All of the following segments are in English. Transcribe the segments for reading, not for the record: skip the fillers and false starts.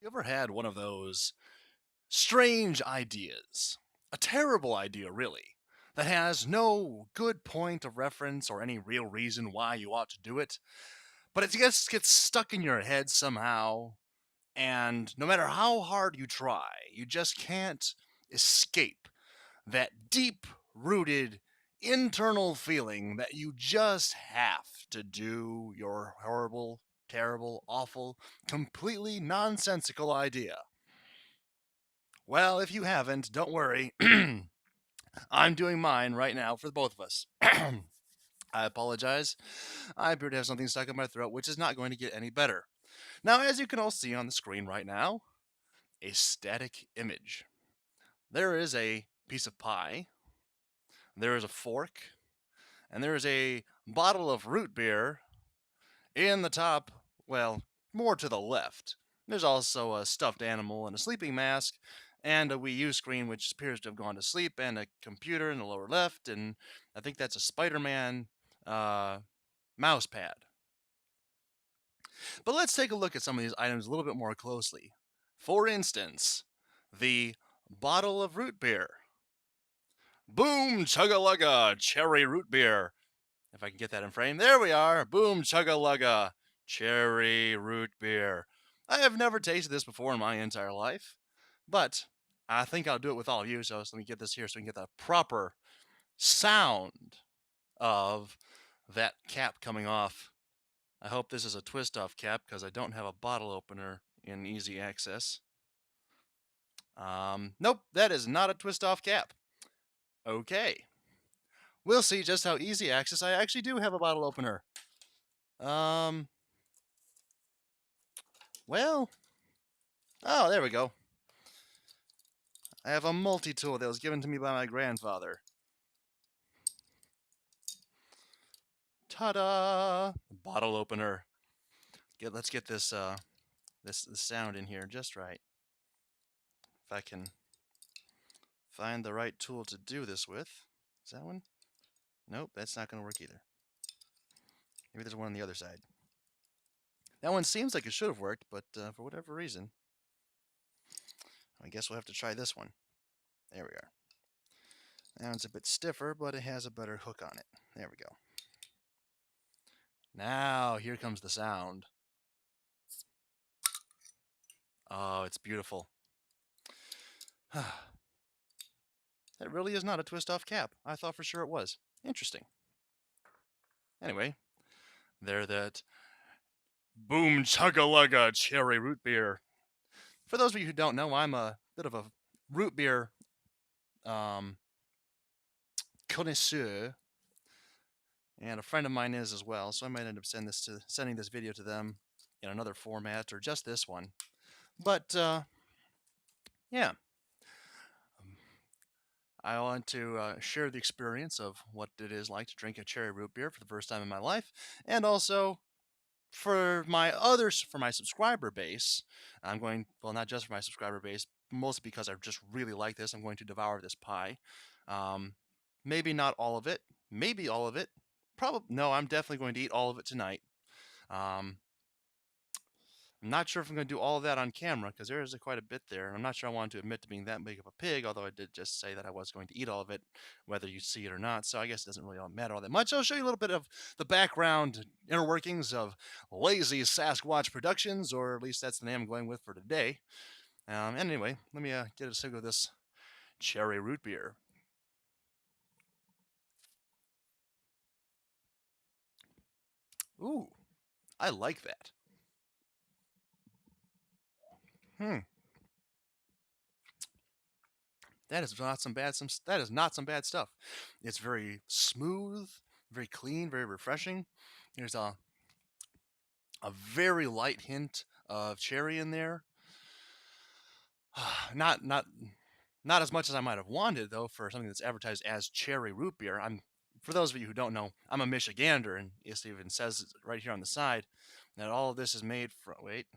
You ever had one of those strange ideas? A terrible idea, really, that has no good point of reference or any real reason why you ought to do it, but it just gets stuck in your head somehow, and no matter how hard you try, you just can't escape that deep rooted internal feeling that you just have to do your horrible, terrible, awful, completely nonsensical idea. Well, if you haven't, don't worry. I'm doing mine right now for the both of us. I apologize. I appear to have something stuck in my throat, which is not going to get any better. Now, as you can all see on the screen right now, a static image. There is a piece of pie, there is a fork, and there is a bottle of root beer in the top, well, more to the left. There's also a stuffed animal and a sleeping mask, and a Wii U screen which appears to have gone to sleep, and a computer in the lower left, and I think that's a Spider-Man uh, mouse pad. But let's take a look at some of these items a little bit more closely. For instance, the bottle of root beer. Boom chugga-lugga cherry root beer. If I can get that in frame. There we are. Boom chugga-lugga cherry root beer. I have never tasted this before in my entire life, but I think I'll do it with all of you. So let me get this here so we can get the proper sound of that cap coming off. I hope this is a twist off cap because I don't have a bottle opener in easy access. Nope, that is not a twist off cap. Okay. We'll see just how easy access I actually do have a bottle opener. Well, oh, there we go. I have a multi-tool that was given to me by my grandfather. Ta-da! Bottle opener. Let's get this this sound in here just right. If I can find the right tool to do this with. Is that one? Nope, that's not going to work either. Maybe there's one on the other side. That one seems like it should have worked, but for whatever reason, I guess we'll have to try this one. There we are. That one's a bit stiffer, but it has a better hook on it. There we go. Now, here comes the sound. Oh, it's beautiful. That really is not a twist-off cap. I thought for sure it was. Interesting. Anyway, there that boom chugga-lugga cherry root beer. For those of you who don't know, I'm a bit of a root beer connoisseur, and a friend of mine is as well, so I might end up sending this video to them in another format or just this one. But yeah, I want to share the experience of what it is like to drink a cherry root beer for the first time in my life, and also for my subscriber base. I'm going, well, not just for my subscriber base, mostly because I just really like this. I'm going to devour this pie. Maybe not all of it, maybe all of it. Probably no. I'm definitely going to eat all of it tonight. Um, I'm not sure if I'm going to do all of that on camera because there is quite a bit there. I'm not sure I want to admit to being that big of a pig, although I did just say that I was going to eat all of it, whether you see it or not. So I guess it doesn't really matter all that much. I'll show you a little bit of the background inner workings of Lazy Sasquatch Productions, or at least that's the name I'm going with for today. Anyway, let me get a sip of this cherry root beer. Ooh, I like that. That is not some bad that is not some bad stuff. It's very smooth, very clean, very refreshing. There's a very light hint of cherry in there. not not not as much as I might have wanted though for something that's advertised as cherry root beer. For those of you who don't know, I'm a Michigander, and it even says right here on the side that all of this is made from. Wait,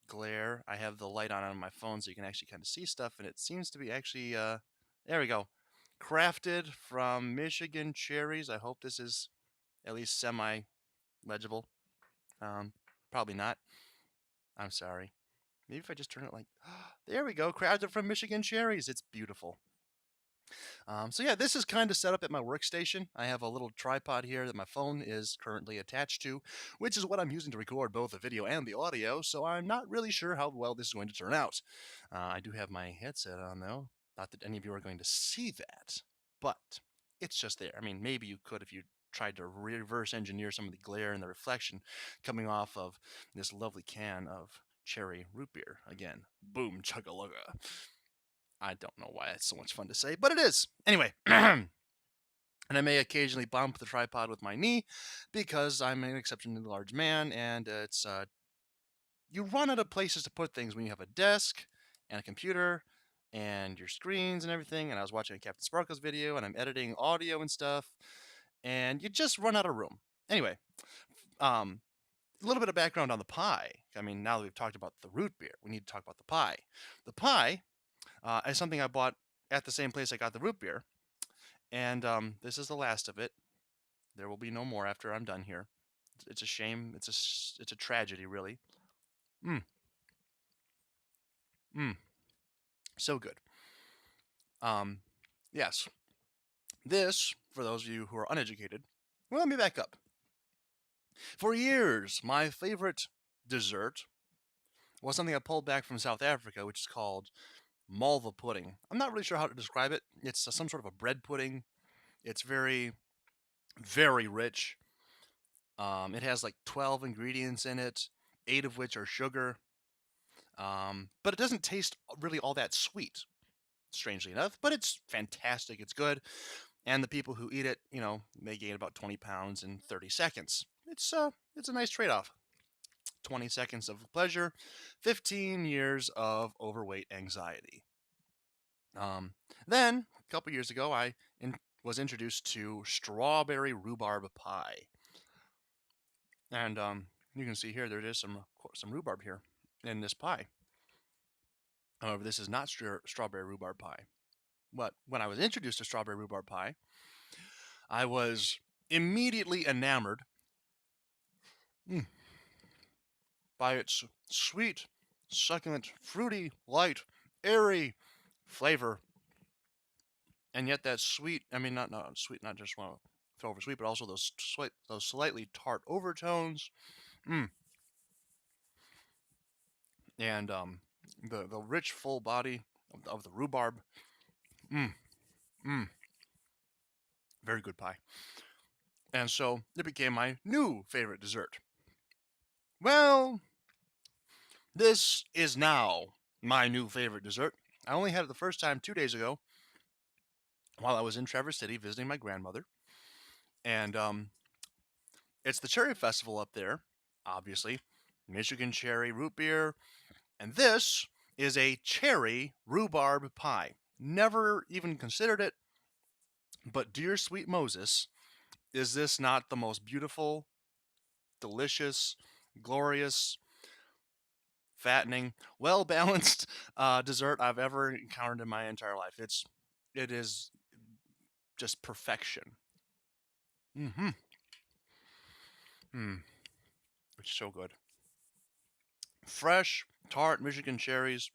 glare. I have the light on my phone so you can actually kind of see stuff, and it seems to be actually there we go. Crafted from Michigan cherries. I hope this is at least semi legible. Probably not. I'm sorry. Maybe if I just turn it like, there we go, crafted from Michigan cherries. It's beautiful. So yeah, this is kind of set up at my workstation. I have a little tripod here that my phone is currently attached to, which is what I'm using to record both the video and the audio, so I'm not really sure how well this is going to turn out. I do have my headset on though. Not that any of you are going to see that, but it's just there. I mean, maybe you could if you tried to reverse engineer some of the glare and the reflection coming off of this lovely can of cherry root beer. Again, boom, chugga-lugga. I don't know why it's so much fun to say, but it is. Anyway, and I may occasionally bump the tripod with my knee because I'm an exceptionally large man, and it's you run out of places to put things when you have a desk and a computer and your screens and everything. And I was watching a Captain Sparkle's video, and I'm editing audio and stuff, and you just run out of room. Anyway, a little bit of background on the pie. I mean, now that we've talked about the root beer, we need to talk about the pie. The pie is something I bought at the same place I got the root beer. And this is the last of it. There will be no more after I'm done here. It's a shame. It's a tragedy, really. Mm, mm, so good. Um, yes. This, for those of you who are uneducated, well, let me back up. For years, my favorite dessert was something I pulled back from South Africa, which is called malva pudding. I'm not really sure how to describe it. It's some sort of a bread pudding. It's very, very rich. It has like 12 ingredients in it, 8 of which are sugar. But it doesn't taste really all that sweet, strangely enough. But it's fantastic. It's good. And the people who eat it, they gain about 20 pounds in 30 seconds. It's a nice trade-off. 20 seconds of pleasure, 15 years of overweight anxiety. Then, a couple years ago, I was introduced to strawberry rhubarb pie. And you can see here there is some rhubarb here in this pie. However, this is not strawberry rhubarb pie. But when I was introduced to strawberry rhubarb pie, I was immediately enamored by its sweet, succulent, fruity, light, airy flavor. And yet that sweet, I mean, not sweet, not just want to throw over sweet, but also those slightly tart overtones. And the rich, full body of the rhubarb. Very good pie. And so it became my new favorite dessert. Well, this is now my new favorite dessert. I only had it the first time 2 days ago while I was in Traverse City visiting my grandmother. And it's the Cherry Festival up there, obviously. Michigan cherry root beer. And this is a cherry rhubarb pie. Never even considered it. But dear sweet Moses, is this not the most beautiful, delicious, glorious, fattening, well-balanced dessert I've ever encountered in my entire life? It is just perfection. Mm-hmm. It's so good. Fresh, tart Michigan cherries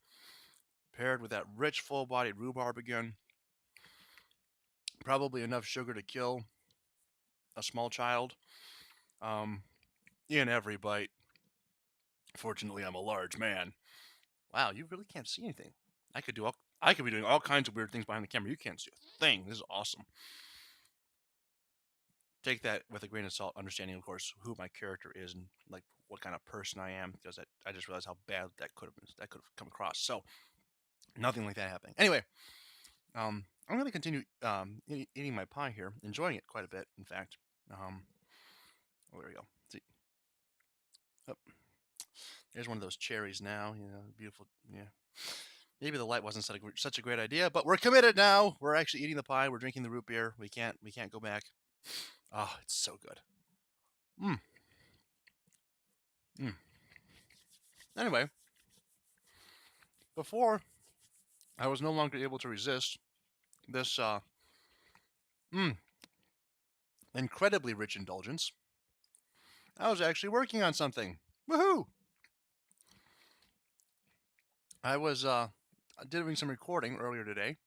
paired with that rich, full-bodied rhubarb again. Probably enough sugar to kill a small child in every bite. Fortunately, I'm a large man. Wow, you really can't see anything. I could be doing all kinds of weird things behind the camera. You can't see a thing. This is awesome. Take that with a grain of salt, understanding, of course, who my character is and like what kind of person I am, because I just realized how bad that could have come across. So nothing like that happening. Anyway, I'm going to continue eating my pie here, enjoying it quite a bit, in fact. Oh, there we go. See, oh, there's one of those cherries now. Beautiful. Yeah. Maybe the light wasn't such a great idea, but we're committed now. We're actually eating the pie. We're drinking the root beer. We can't go back. Oh, it's so good. Anyway, before I was no longer able to resist this incredibly rich indulgence. I was actually working on something. Woohoo! I was doing some recording earlier today,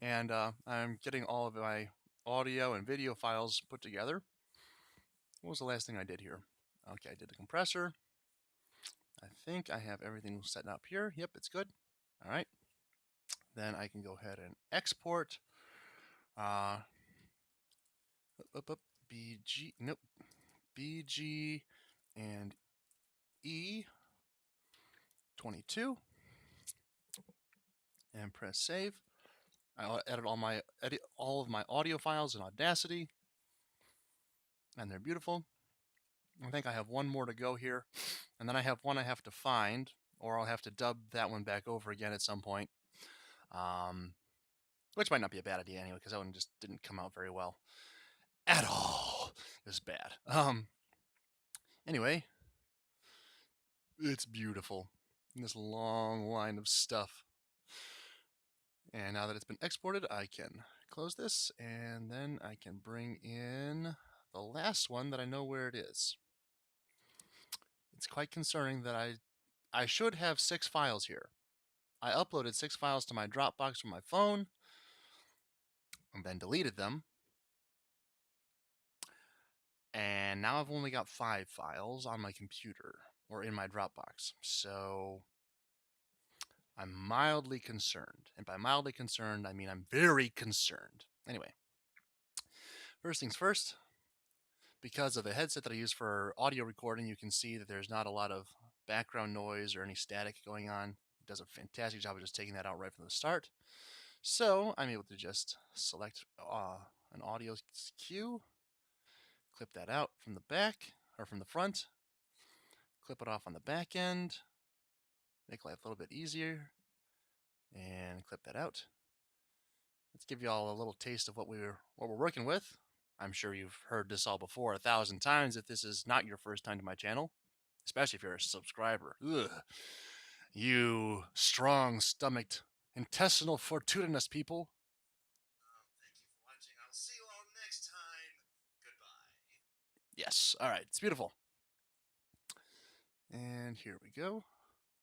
and I'm getting all of my audio and video files put together. What was the last thing I did here? Okay, I did the compressor. I think I have everything set up here. Yep, it's good. All right. Then I can go ahead and export. Uh, BG, nope, BG and E22, and press save. I'll edit all of my audio files in Audacity, and they're beautiful. I think I have one more to go here, and then I have one I have to find, or I'll have to dub that one back over again at some point. Which might not be a bad idea anyway, because that one just didn't come out very well at all. It was bad. Anyway, it's beautiful. This long line of stuff. And now that it's been exported, I can close this, and then I can bring in the last one that I know where it is. It's quite concerning that I should have 6 files here. I uploaded 6 files to my Dropbox from my phone, and then deleted them. And now I've only got 5 files on my computer, or in my Dropbox. So I'm mildly concerned. And by mildly concerned, I mean I'm very concerned. Anyway, first things first, because of the headset that I use for audio recording, you can see that there's not a lot of background noise or any static going on. It does a fantastic job of just taking that out right from the start. So I'm able to just select an audio cue, clip that out from the back or from the front, clip it off on the back end, make life a little bit easier, and clip that out. Let's give you all a little taste of what we're working with. I'm sure you've heard this all before 1,000 times if this is not your first time to my channel, especially if you're a subscriber. Ugh. You strong-stomached, intestinal fortuitous people. Thank you for watching. I'll see you all next time. Goodbye. Yes. All right. It's beautiful. And here we go.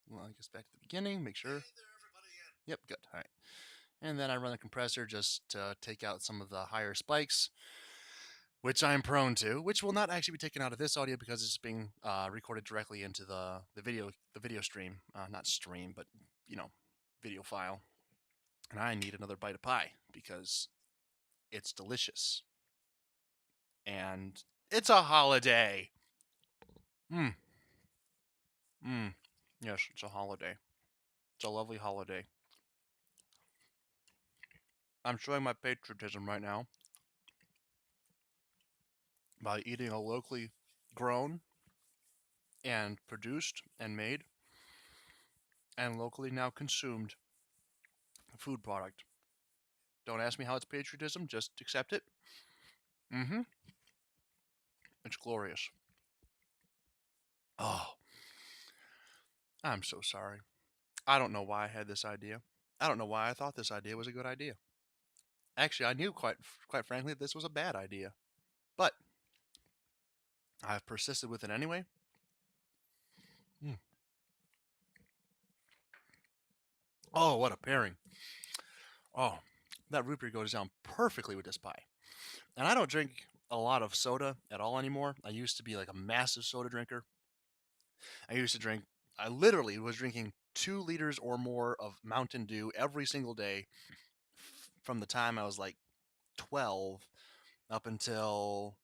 Well, I guess back to the beginning. Make sure. Hey there, everybody. Yep. Good. All right. And then I run the compressor just to take out some of the higher spikes, which I'm prone to, which will not actually be taken out of this audio because it's being recorded directly into the video stream, not stream, but video file. And I need another bite of pie because it's delicious and it's a holiday. Yes, it's a holiday. It's a lovely holiday. I'm showing my patriotism right now by eating a locally grown and produced and made and locally now consumed food product. Don't ask me how it's patriotism, just accept it. It's glorious. Oh, I'm so sorry. I don't know why I had this idea. I don't know why I thought this idea was a good idea. Actually, I knew quite frankly that this was a bad idea. But I've persisted with it anyway. Oh, what a pairing. Oh, that root beer goes down perfectly with this pie. And I don't drink a lot of soda at all anymore. I used to be like a massive soda drinker. I literally was drinking 2 liters or more of Mountain Dew every single day from the time I was like 12 up until,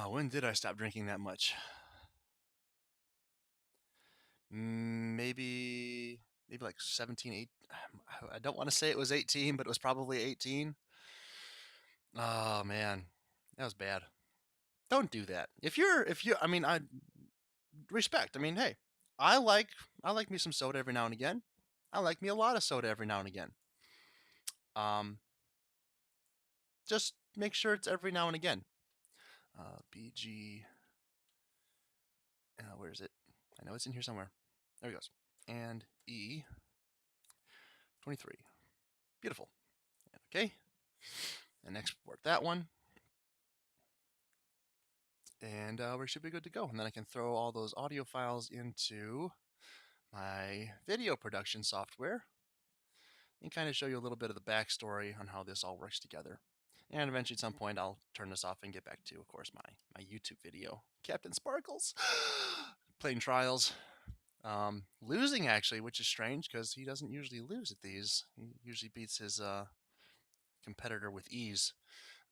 when did I stop drinking that much? Maybe like 17, 8. I don't want to say it was 18, but it was probably 18. Oh man, that was bad. Don't do that. I mean, I respect. I mean, hey, I like me some soda every now and again. I like me a lot of soda every now and again. Just make sure it's every now and again. BG. Where is it? I know it's in here somewhere. There it goes. And E23. Beautiful. Okay. And export that one. And we should be good to go. And then I can throw all those audio files into my video production software and kind of show you a little bit of the backstory on how this all works together. And eventually, at some point, I'll turn this off and get back to, of course, my YouTube video. Captain Sparkles playing trials. Losing, actually, which is strange because he doesn't usually lose at these. He usually beats his competitor with ease.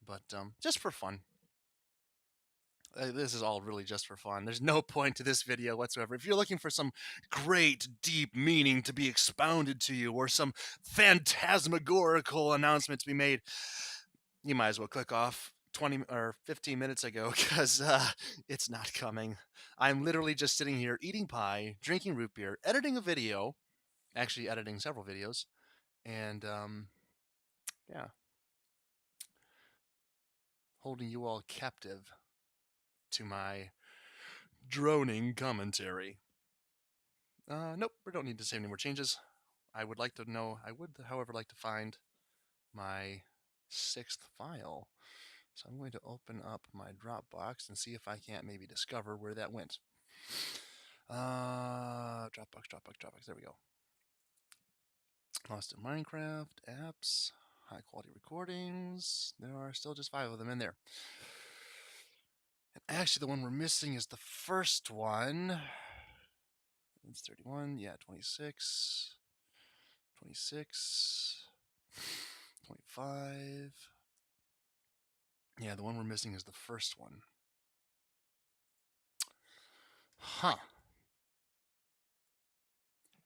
But just for fun. This is all really just for fun. There's no point to this video whatsoever. If you're looking for some great, deep meaning to be expounded to you or some phantasmagorical announcement to be made, you might as well click off 20 or 15 minutes ago because it's not coming. I'm literally just sitting here eating pie, drinking root beer, editing a video, actually editing several videos, and yeah, holding you all captive to my droning commentary. Nope, we don't need to save any more changes. I would, however, like to find my 6th file. So I'm going to open up my Dropbox and see if I can't maybe discover where that went. Dropbox. There we go. Lost in Minecraft, apps, high quality recordings. There are still just 5 of them in there. And actually, the one we're missing is the first one. It's 31, yeah, 26, 26, 25. Yeah, the one we're missing is the first one. Huh.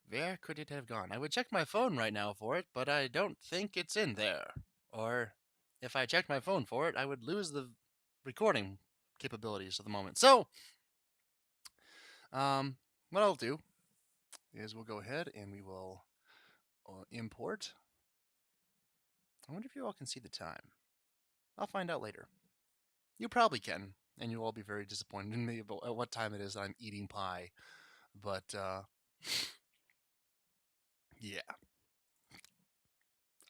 Where could it have gone? I would check my phone right now for it, but I don't think it's in there. Or if I checked my phone for it, I would lose the recording capabilities at the moment. So, what I'll do is we'll go ahead and we will import. I wonder if you all can see the time. I'll find out later. You probably can, and you'll all be very disappointed in me about what time it is that I'm eating pie. But, yeah.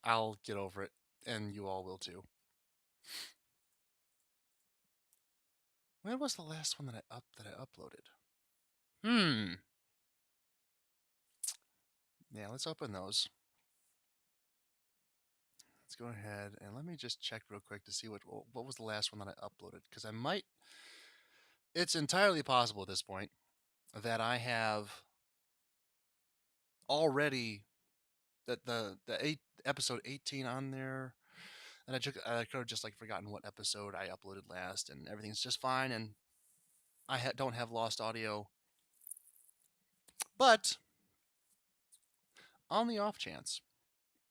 I'll get over it, and you all will too. When was the last one that I uploaded? Yeah, let's open those. Let's go ahead and let me just check real quick to see what was the last one that I uploaded, because I might. It's entirely possible at this point that I have already the episode 18 on there, and I could have just like forgotten what episode I uploaded last, and everything's just fine, and I don't have lost audio. But on the off chance,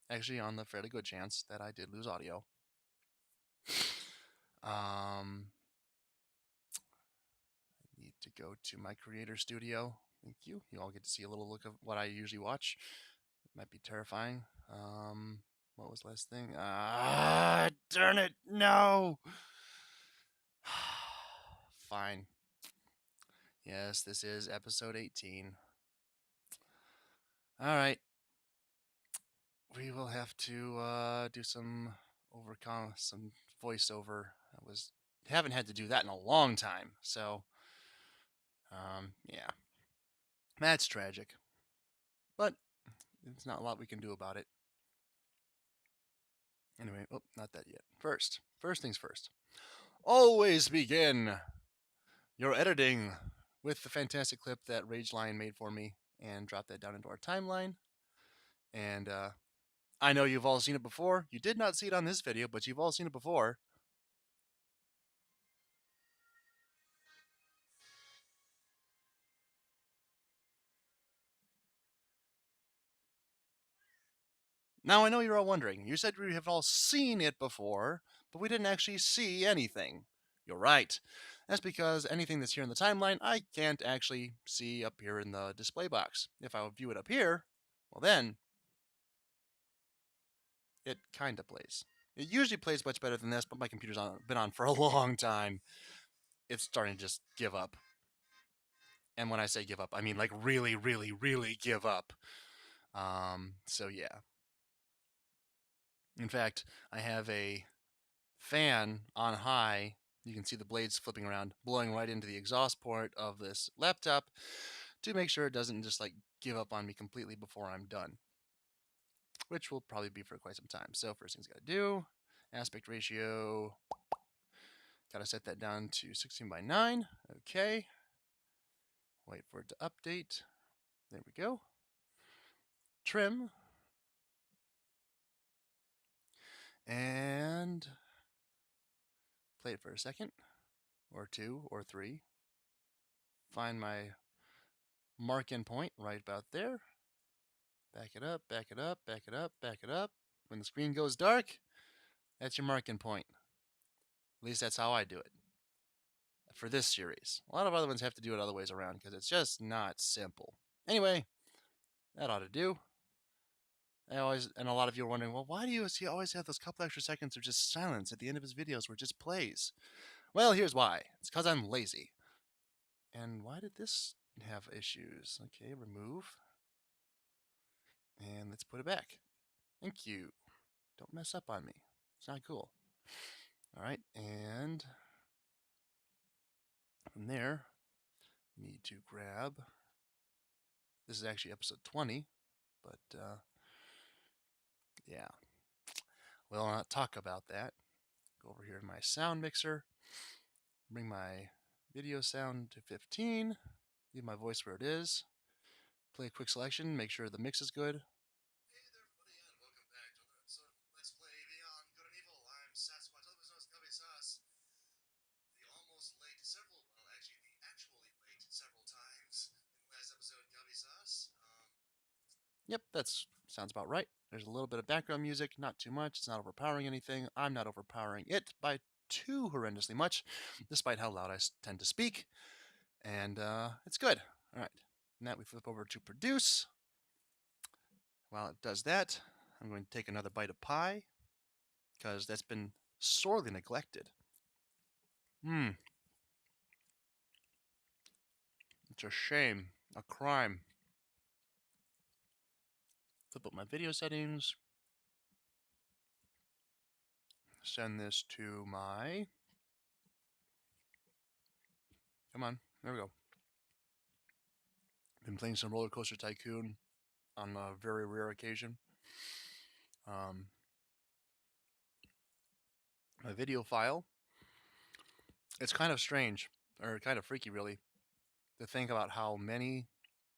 actually on the fairly good chance that I did lose audio, I need to go to my creator studio. Thank you. You all get to see a little look of what I usually watch. It might be terrifying. What was the last thing? Darn it, no. Fine. Yes, this is episode 18. All right. We will have to do some voiceover. Haven't had to do that in a long time. So, yeah, that's tragic. But it's not a lot we can do about it. Anyway, not that yet. First things first. Always begin your editing with the fantastic clip that Rageline made for me and drop that down into our timeline. And I know you've all seen it before. You did not see it on this video, but you've all seen it before. Now, I know you're all wondering. You said we have all seen it before, but we didn't actually see anything. You're right. That's because anything that's here in the timeline, I can't actually see up here in the display box. If I would view it up here, well then, it kind of plays. It usually plays much better than this, but my computer's been on for a long time. It's starting to just give up. And when I say give up, I mean like really, really, really give up. So yeah. In fact, I have a fan on high. you can see the blades flipping around, blowing right into the exhaust port of this laptop to make sure it doesn't just like give up on me completely before I'm done, which will probably be for quite some time. So first thing's got to do, aspect ratio, got to set that down to 16:9. Okay. Wait for it to update. There we go. Trim. And play it for a second, or two, or three. Find my mark-in point right about there. Back it up, back it up, back it up, back it up. When the screen goes dark, that's your mark-in point. At least that's how I do it for this series. A lot of other ones have to do it other ways around because it's just not simple. Anyway, that ought to do. And a lot of you are wondering, well, why do he always have those couple extra seconds of just silence at the end of his videos where it just plays? Well, here's why. It's because I'm lazy. And why did this have issues? Okay, remove. And let's put it back. Thank you. Don't mess up on me. It's not cool. All right, and from there, we need to grab. This is actually episode 20, but yeah, we'll not talk about that. Go over here to my sound mixer, bring my video sound to 15, leave my voice where it is, play a quick selection, make sure the mix is good. Hey there, everybody, and welcome back to another episode of Let's Play Beyond Good and Evil. I'm Sasquatch, otherwise known as Gavisas. The almost late several, well, actually the actually late several times in the last episode, Gavisas. Yep, that sounds about right. There's a little bit of background music, not too much. It's not overpowering anything. I'm not overpowering it by too horrendously much, despite how loud I tend to speak. And it's good. All right. Now we flip over to produce. While it does that, I'm going to take another bite of pie because that's been sorely neglected. It's a shame, a crime. Flip up my video settings. Send this to my... Come on, there we go. Been playing some Roller Coaster Tycoon on a very rare occasion. My video file. It's kind of strange, or kind of freaky really, to think about how many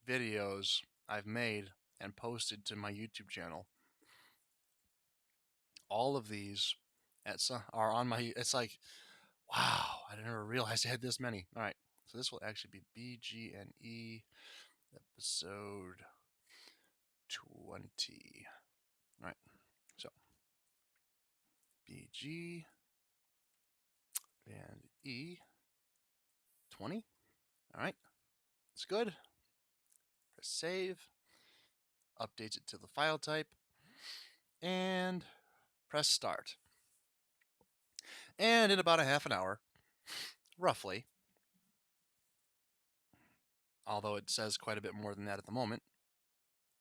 videos I've made and posted to my YouTube channel. All of these are on my... It's like, wow, I never realized I had this many. All right, so this will actually be BGNE episode 20. All right, so BG and E 20. All right, it's good. Press save, updates it to the file type, and press start. And in about a half an hour, roughly, although it says quite a bit more than that at the moment,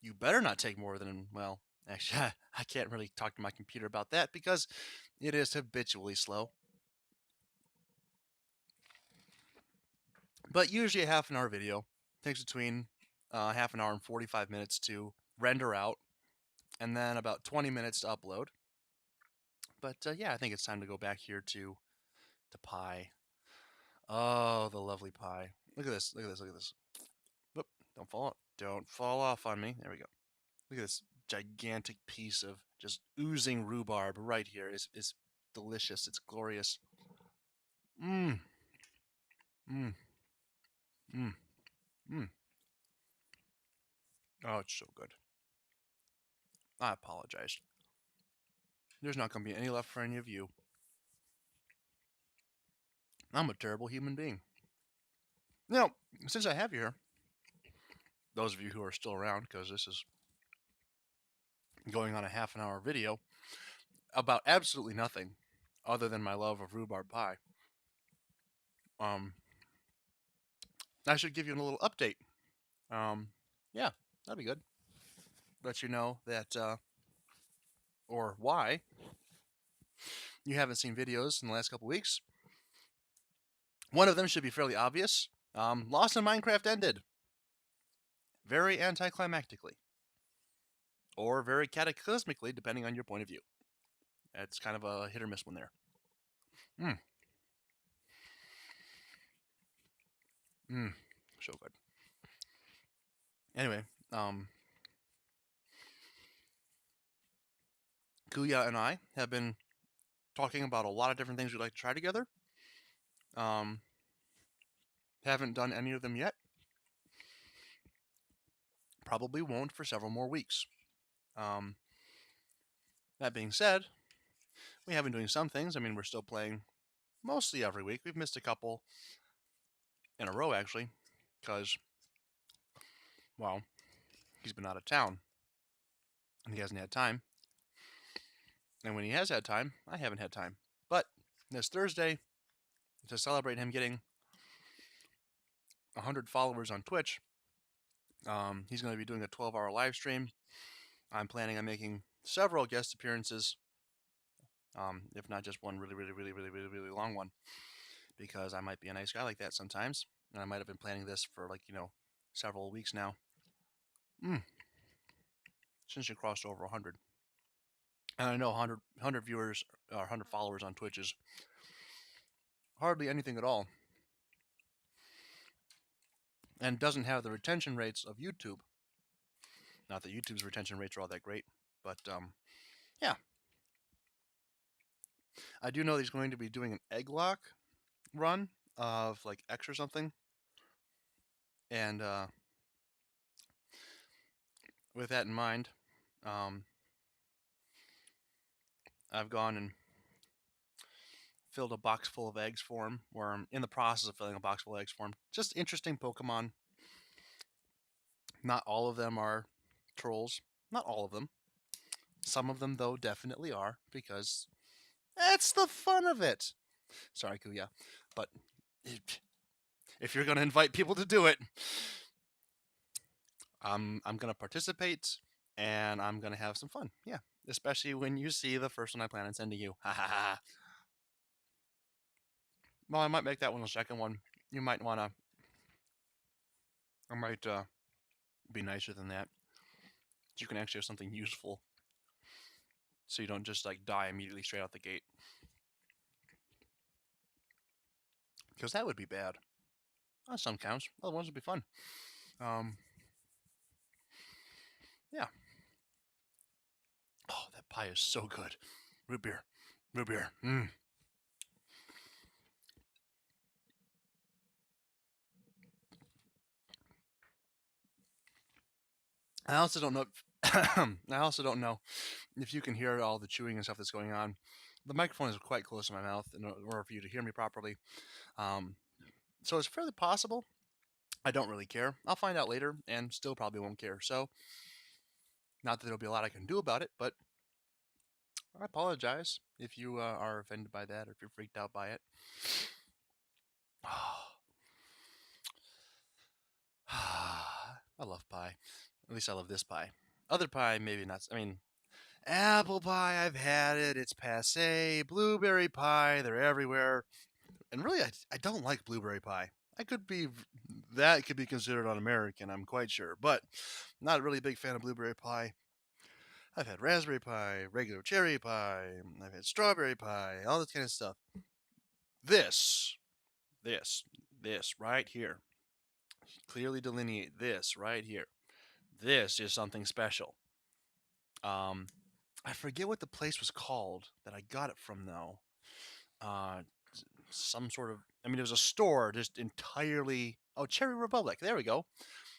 you better not take more than, well, actually, I can't really talk to my computer about that because it is habitually slow. But usually a half an hour video takes between half an hour and 45 minutes to render out, and then about 20 minutes to upload. But yeah, I think it's time to go back here to pie. Oh, the lovely pie. Look at this, look at this, look at this. Whoop, don't fall off on me. There we go. Look at this gigantic piece of just oozing rhubarb right here. It's delicious. It's glorious. Mmm. Mmm. Mmm. Mmm. Oh, it's so good. I apologize. There's not going to be any left for any of you. I'm a terrible human being. Now, since I have you here, those of you who are still around, because this is going on a half an hour video about absolutely nothing other than my love of rhubarb pie, I should give you a little update. Yeah, that'd be good. Let you know that, or why you haven't seen videos in the last couple weeks. One of them should be fairly obvious. Lost in Minecraft ended very anticlimactically, or very cataclysmically, depending on your point of view. It's kind of a hit or miss one there. Mm. So good. Anyway, Kuya and I have been talking about a lot of different things we'd like to try together. Haven't done any of them yet. Probably won't for several more weeks. That being said, we have been doing some things. I mean, we're still playing mostly every week. We've missed a couple in a row, actually, because, well, he's been out of town and he hasn't had time. And when he has had time, I haven't had time. But this Thursday, to celebrate him getting 100 followers on Twitch, he's going to be doing a 12-hour live stream. I'm planning on making several guest appearances, if not just one really long one, because I might be a nice guy like that sometimes. And I might have been planning this for, like, several weeks now. Since you crossed over 100. And I know 100 viewers or 100 followers on Twitch is hardly anything at all. And doesn't have the retention rates of YouTube. Not that YouTube's retention rates are all that great, but yeah. I do know he's going to be doing an egg lock run of like X or something. And with that in mind, I've gone and filled a box full of eggs for him, or I'm in the process of filling a box full of eggs for him. Just interesting Pokemon. Not all of them are trolls. Not all of them. Some of them, though, definitely are, because that's the fun of it. Sorry, Kuya. But if you're going to invite people to do it, I'm going to participate, and I'm going to have some fun. Yeah, especially when you see the first one I plan on sending you. Ha ha ha. Well, I might make that one the second one. You might want to... I might be nicer than that. You can actually have something useful, so you don't just like die immediately straight out the gate. Because that would be bad. On some counts. Other ones would be fun. Yeah. Oh, that pie is so good. Root beer. Root beer. I also don't know. I also don't know if you can hear all the chewing and stuff that's going on. The microphone is quite close to my mouth in order for you to hear me properly. So it's fairly possible. I don't really care. I'll find out later and still probably won't care. So, not that there'll be a lot I can do about it, but I apologize if you are offended by that or if you're freaked out by it. I love pie. At least I love this pie. Other pie, maybe not. I mean, apple pie, I've had it. It's passe. Blueberry pie, they're everywhere. And really, I don't like blueberry pie. That could be considered un-American, I'm quite sure. But not really a big fan of blueberry pie. I've had raspberry pie, regular cherry pie. I've had strawberry pie, all this kind of stuff. This right here. Clearly delineate this right here. This is something special. I forget what the place was called that I got it from, though. Some sort of... I mean, it was a store just entirely... Oh, Cherry Republic. There we go.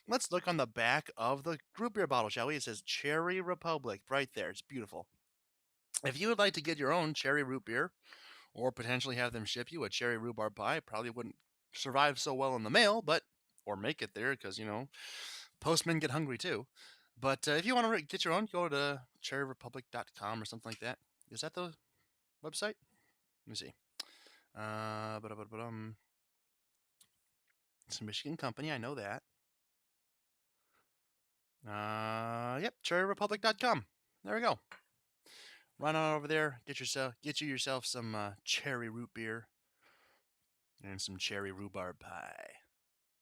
Let's look on the back of the root beer bottle, shall we? It says Cherry Republic right there. It's beautiful. If you would like to get your own cherry root beer, or potentially have them ship you a cherry rhubarb pie, it probably wouldn't survive so well in the mail, but... Or make it there, because, postmen get hungry, too. But if you want to get your own, go to cherryrepublic.com or something like that. Is that the website? Let me see. It's a Michigan company, I know that. Yep, cherryrepublic.com. There we go. Run on over there, get you yourself some cherry root beer. and some cherry rhubarb pie.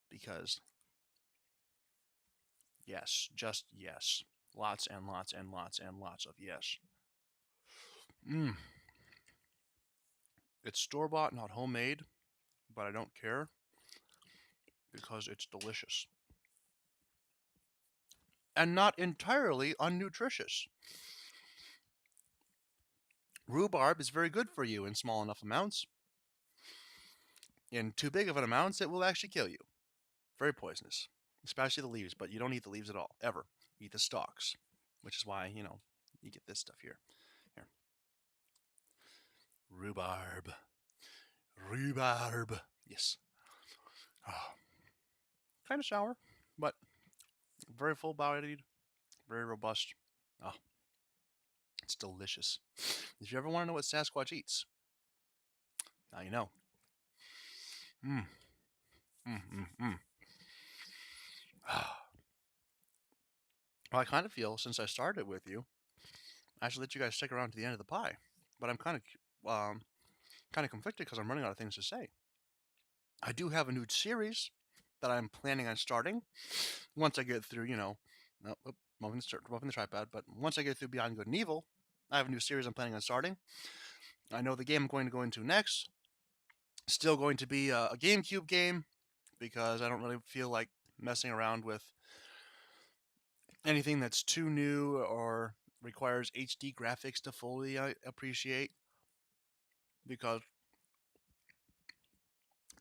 Because, yes, just yes. Lots and lots and lots and lots of yes. Mmm. It's store-bought, not homemade, but I don't care because it's delicious. And not entirely unnutritious. Rhubarb is very good for you in small enough amounts. In too big of an amounts, it will actually kill you. Very poisonous, especially the leaves, but you don't eat the leaves at all, ever. You eat the stalks, which is why, you get this stuff here. Here. Rhubarb. Rhubarb. Yes. Oh. Kind of sour, but very full-bodied, very robust. Oh, it's delicious. If you ever want to know what Sasquatch eats, now you know. Mmm. Mmm, mmm, mmm. Well, I kind of feel, since I started with you, I should let you guys stick around to the end of the pie. But I'm kind of conflicted because I'm running out of things to say. I do have a new series that I'm planning on starting once I get through, moving the tripod. But once I get through Beyond Good and Evil, I have a new series I'm planning on starting. I know the game I'm going to go into next still going to be a GameCube game because I don't really feel like messing around with anything that's too new or requires HD graphics to fully appreciate. Because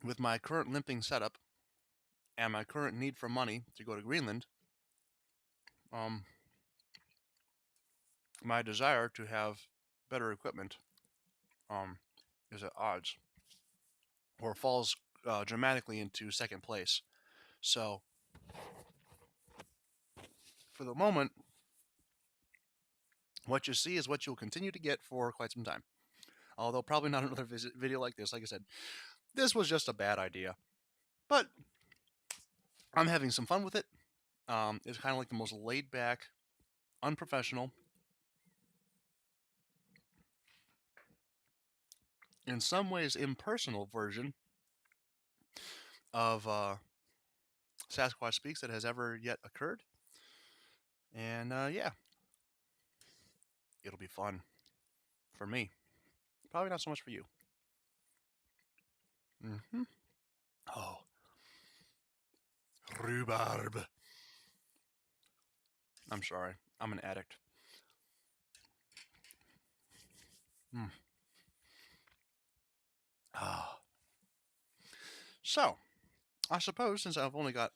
with my current limping setup and my current need for money to go to Greenland, my desire to have better equipment is at odds or falls dramatically into second place. So, for the moment, what you see is what you'll continue to get for quite some time. Although probably not another video like this. Like I said, this was just a bad idea. But I'm having some fun with it. It's kind of like the most laid-back, unprofessional, in some ways impersonal version of Sasquatch Speaks that has ever yet occurred. And yeah, it'll be fun for me. Probably not so much for you. Mm-hmm. Oh, rhubarb. I'm sorry. I'm an addict. Mm. Ah. So, I suppose since I've only got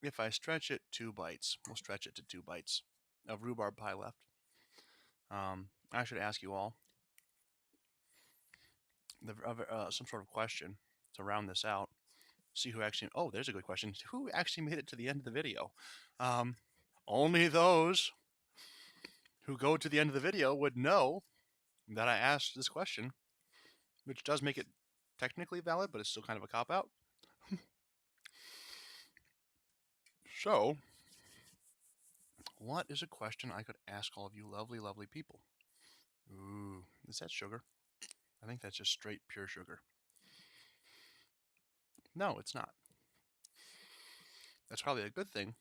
if I stretch it, 2 bites. We'll stretch it to 2 bites of rhubarb pie left. I should ask you all some sort of question to round this out. See who actually. Oh, there's a good question. Who actually made it to the end of the video? Only those who go to the end of the video would know that I asked this question, which does make it technically valid, but it's still kind of a cop-out. So, what is a question I could ask all of you lovely, lovely people? Ooh, is that sugar? I think that's just straight pure sugar. No, it's not. That's probably a good thing,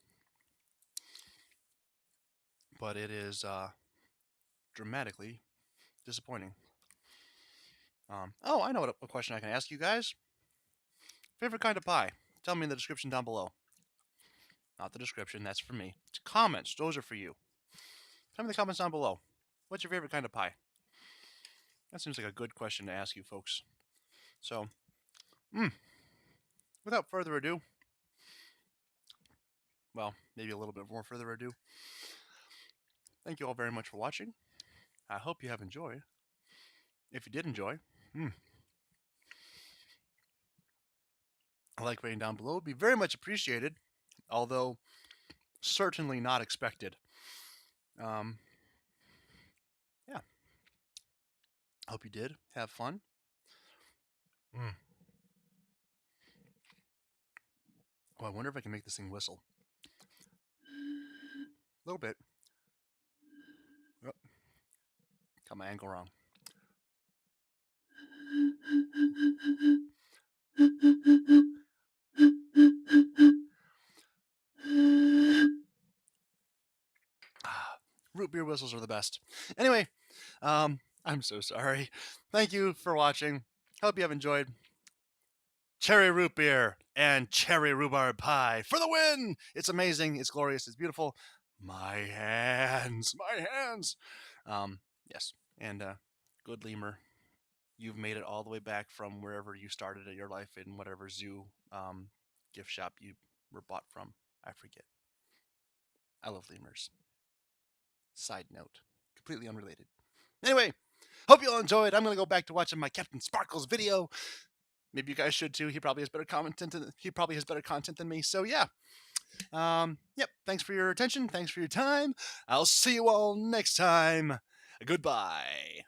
but it is dramatically disappointing. I know what a question I can ask you guys. Favorite kind of pie? Tell me in the description down below. Not the description, that's for me. It's comments, those are for you. Tell me in the comments down below. What's your favorite kind of pie? That seems like a good question to ask you folks. So, without further ado, well, maybe a little bit more further ado, thank you all very much for watching. I hope you have enjoyed. If you did enjoy, a like rating down below would be very much appreciated, although certainly not expected. Yeah. Hope you did have fun. Oh, I wonder if I can make this thing whistle. A little bit. Oh, got my angle wrong. Root beer whistles are the best. Anyway, I'm so sorry. Thank you for watching. Hope you have enjoyed. Cherry root beer and cherry rhubarb pie for the win! It's amazing. It's glorious. It's beautiful. My hands. My hands. Um, yes. And good lemur. You've made it all the way back from wherever you started at your life in whatever zoo gift shop you were bought from. I forget. I love lemurs. Side note. Completely unrelated. Anyway, hope you all enjoyed. I'm going to go back to watching my Captain Sparkles video. Maybe you guys should too. He probably has better content than me. So yeah. Yep. Thanks for your attention. Thanks for your time. I'll see you all next time. Goodbye.